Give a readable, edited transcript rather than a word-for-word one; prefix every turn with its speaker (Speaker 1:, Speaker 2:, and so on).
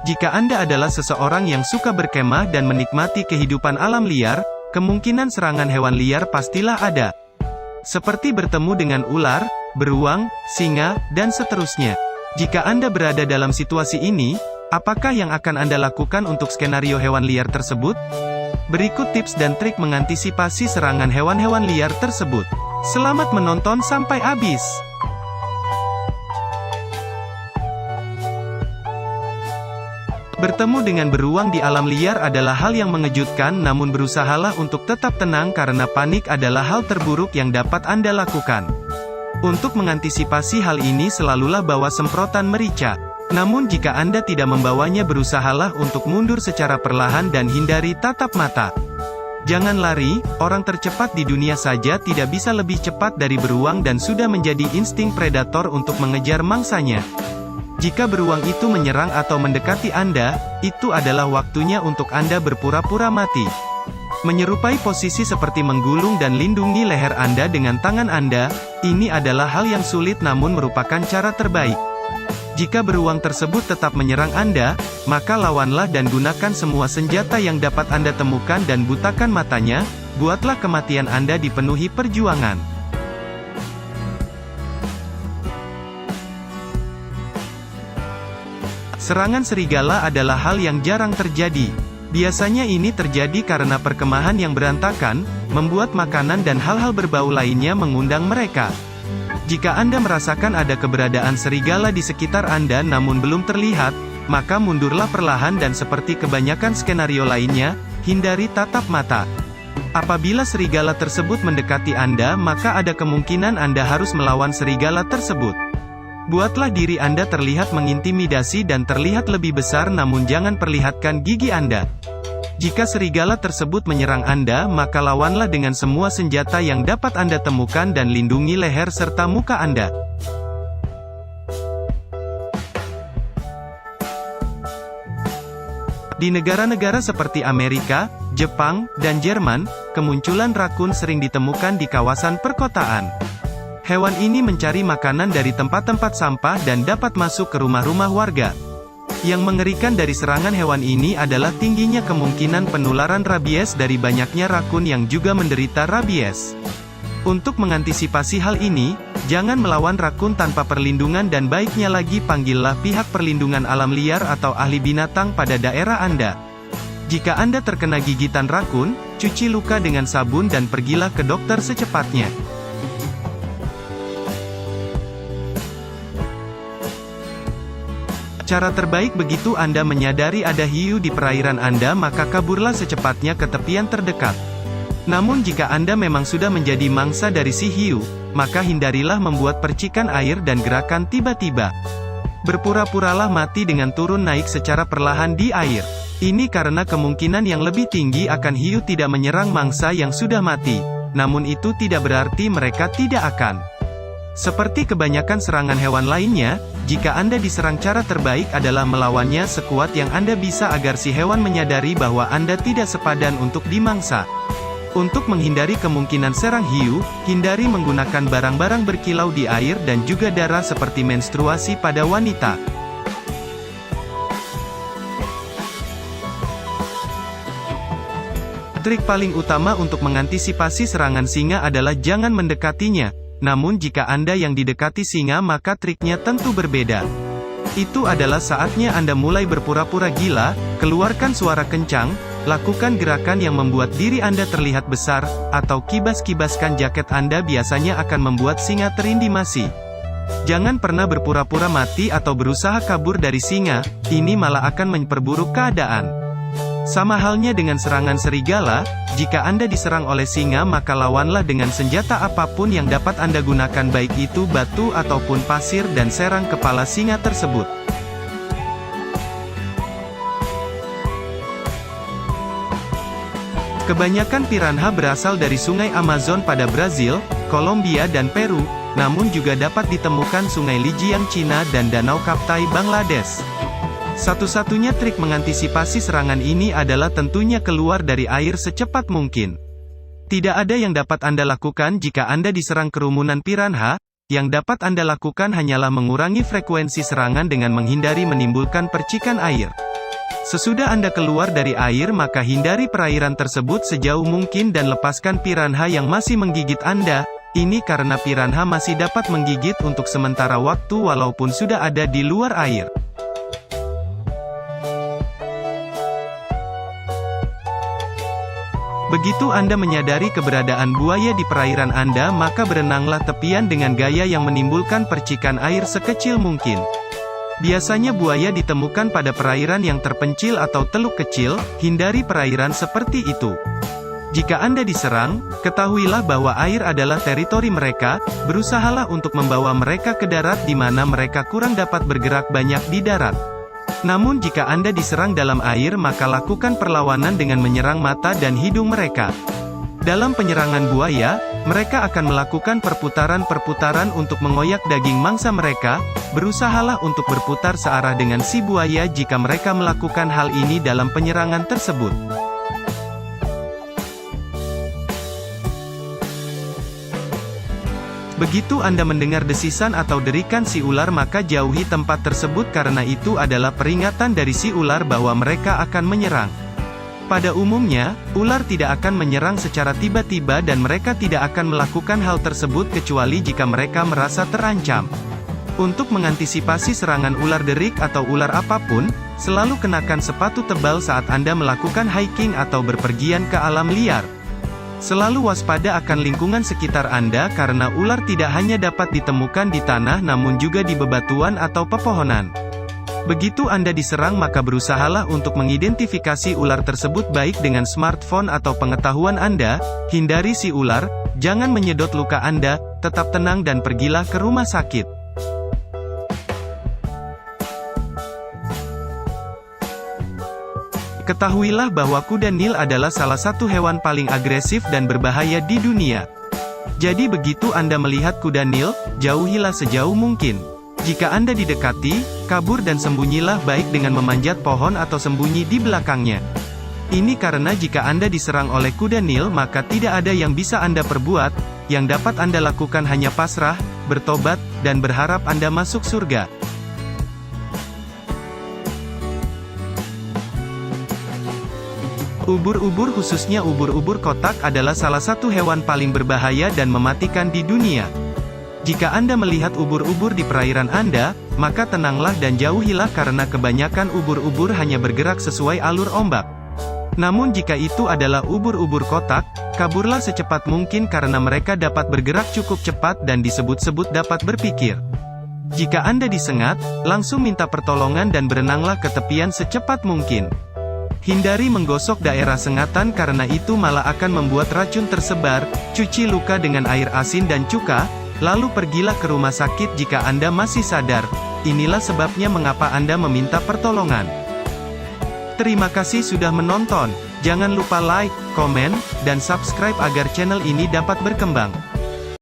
Speaker 1: Jika Anda adalah seseorang yang suka berkemah dan menikmati kehidupan alam liar, kemungkinan serangan hewan liar pastilah ada. Seperti bertemu dengan ular, beruang, singa, dan seterusnya. Jika Anda berada dalam situasi ini, apakah yang akan Anda lakukan untuk skenario hewan liar tersebut? Berikut tips dan trik mengantisipasi serangan hewan-hewan liar tersebut. Selamat menonton sampai habis. Bertemu dengan beruang di alam liar adalah hal yang mengejutkan, namun berusahalah untuk tetap tenang karena panik adalah hal terburuk yang dapat Anda lakukan. Untuk mengantisipasi hal ini selalulah bawa semprotan merica. Namun jika Anda tidak membawanya, berusahalah untuk mundur secara perlahan dan hindari tatap mata. Jangan lari, orang tercepat di dunia saja tidak bisa lebih cepat dari beruang dan sudah menjadi insting predator untuk mengejar mangsanya. Jika beruang itu menyerang atau mendekati Anda, itu adalah waktunya untuk Anda berpura-pura mati. Menyerupai posisi seperti menggulung dan lindungi leher Anda dengan tangan Anda, ini adalah hal yang sulit namun merupakan cara terbaik. Jika beruang tersebut tetap menyerang Anda, maka lawanlah dan gunakan semua senjata yang dapat Anda temukan dan butakan matanya, buatlah kematian Anda dipenuhi perjuangan. Serangan serigala adalah hal yang jarang terjadi. Biasanya ini terjadi karena perkemahan yang berantakan, membuat makanan dan hal-hal berbau lainnya mengundang mereka. Jika Anda merasakan ada keberadaan serigala di sekitar Anda namun belum terlihat, maka mundurlah perlahan dan seperti kebanyakan skenario lainnya, hindari tatap mata. Apabila serigala tersebut mendekati Anda, maka ada kemungkinan Anda harus melawan serigala tersebut. Buatlah diri Anda terlihat mengintimidasi dan terlihat lebih besar namun jangan perlihatkan gigi Anda. Jika serigala tersebut menyerang Anda, maka lawanlah dengan semua senjata yang dapat Anda temukan dan lindungi leher serta muka Anda. Di negara-negara seperti Amerika, Jepang, dan Jerman, kemunculan rakun sering ditemukan di kawasan perkotaan. Hewan ini mencari makanan dari tempat-tempat sampah dan dapat masuk ke rumah-rumah warga. Yang mengerikan dari serangan hewan ini adalah tingginya kemungkinan penularan rabies dari banyaknya rakun yang juga menderita rabies. Untuk mengantisipasi hal ini, jangan melawan rakun tanpa perlindungan dan baiknya lagi panggillah pihak perlindungan alam liar atau ahli binatang pada daerah Anda. Jika Anda terkena gigitan rakun, cuci luka dengan sabun dan pergilah ke dokter secepatnya. Cara terbaik begitu Anda menyadari ada hiu di perairan Anda, maka kaburlah secepatnya ke tepian terdekat. Namun jika Anda memang sudah menjadi mangsa dari si hiu, maka hindarilah membuat percikan air dan gerakan tiba-tiba. Berpura-puralah mati dengan turun naik secara perlahan di air. Ini karena kemungkinan yang lebih tinggi akan hiu tidak menyerang mangsa yang sudah mati. Namun itu tidak berarti mereka tidak akan. Seperti kebanyakan serangan hewan lainnya, jika Anda diserang, cara terbaik adalah melawannya sekuat yang Anda bisa agar si hewan menyadari bahwa Anda tidak sepadan untuk dimangsa. Untuk menghindari kemungkinan serang hiu, hindari menggunakan barang-barang berkilau di air dan juga darah seperti menstruasi pada wanita. Trik paling utama untuk mengantisipasi serangan singa adalah jangan mendekatinya. Namun jika Anda yang didekati singa, maka triknya tentu berbeda. Itu adalah saatnya Anda mulai berpura-pura gila, keluarkan suara kencang, lakukan gerakan yang membuat diri Anda terlihat besar, atau kibas-kibaskan jaket Anda biasanya akan membuat singa terindimasi. Jangan pernah berpura-pura mati atau berusaha kabur dari singa, ini malah akan memperburuk keadaan. Sama halnya dengan serangan serigala, jika Anda diserang oleh singa maka lawanlah dengan senjata apapun yang dapat Anda gunakan, baik itu batu ataupun pasir, dan serang kepala singa tersebut. Kebanyakan piranha berasal dari sungai Amazon pada Brazil, Kolombia dan Peru, namun juga dapat ditemukan sungai Lijiang Cina dan Danau Kaptai Bangladesh. Satu-satunya trik mengantisipasi serangan ini adalah tentunya keluar dari air secepat mungkin. Tidak ada yang dapat Anda lakukan jika Anda diserang kerumunan piranha. Yang dapat Anda lakukan hanyalah mengurangi frekuensi serangan dengan menghindari menimbulkan percikan air. Sesudah Anda keluar dari air maka hindari perairan tersebut sejauh mungkin dan lepaskan piranha yang masih menggigit Anda. Ini karena piranha masih dapat menggigit untuk sementara waktu walaupun sudah ada di luar air. Begitu Anda menyadari keberadaan buaya di perairan Anda maka berenanglah tepian dengan gaya yang menimbulkan percikan air sekecil mungkin. Biasanya buaya ditemukan pada perairan yang terpencil atau teluk kecil, hindari perairan seperti itu. Jika Anda diserang, ketahuilah bahwa air adalah teritori mereka, berusahalah untuk membawa mereka ke darat di mana mereka kurang dapat bergerak banyak di darat. Namun jika Anda diserang dalam air maka lakukan perlawanan dengan menyerang mata dan hidung mereka. Dalam penyerangan buaya, mereka akan melakukan perputaran-perputaran untuk mengoyak daging mangsa mereka, berusahalah untuk berputar searah dengan si buaya jika mereka melakukan hal ini dalam penyerangan tersebut. Begitu Anda mendengar desisan atau derikan si ular maka jauhi tempat tersebut karena itu adalah peringatan dari si ular bahwa mereka akan menyerang. Pada umumnya, ular tidak akan menyerang secara tiba-tiba dan mereka tidak akan melakukan hal tersebut kecuali jika mereka merasa terancam. Untuk mengantisipasi serangan ular derik atau ular apapun, selalu kenakan sepatu tebal saat Anda melakukan hiking atau berpergian ke alam liar. Selalu waspada akan lingkungan sekitar Anda karena ular tidak hanya dapat ditemukan di tanah namun juga di bebatuan atau pepohonan. Begitu Anda diserang maka berusahalah untuk mengidentifikasi ular tersebut baik dengan smartphone atau pengetahuan Anda, hindari si ular, jangan menyedot luka Anda, tetap tenang dan pergilah ke rumah sakit. Ketahuilah bahwa kuda Nil adalah salah satu hewan paling agresif dan berbahaya di dunia. Jadi begitu Anda melihat kuda Nil, jauhilah sejauh mungkin. Jika Anda didekati, kabur dan sembunyilah baik dengan memanjat pohon atau sembunyi di belakangnya. Ini karena jika Anda diserang oleh kuda Nil maka tidak ada yang bisa Anda perbuat, yang dapat Anda lakukan hanya pasrah, bertobat, dan berharap Anda masuk surga. Ubur-ubur khususnya ubur-ubur kotak adalah salah satu hewan paling berbahaya dan mematikan di dunia. Jika Anda melihat ubur-ubur di perairan Anda, maka tenanglah dan jauhilah karena kebanyakan ubur-ubur hanya bergerak sesuai alur ombak. Namun jika itu adalah ubur-ubur kotak, kaburlah secepat mungkin karena mereka dapat bergerak cukup cepat dan disebut-sebut dapat berpikir. Jika Anda disengat, langsung minta pertolongan dan berenanglah ke tepian secepat mungkin. Hindari menggosok daerah sengatan karena itu malah akan membuat racun tersebar, cuci luka dengan air asin dan cuka, lalu pergilah ke rumah sakit jika Anda masih sadar. Inilah sebabnya mengapa Anda meminta pertolongan. Terima kasih sudah menonton. Jangan lupa like, komen, dan subscribe agar channel ini dapat berkembang.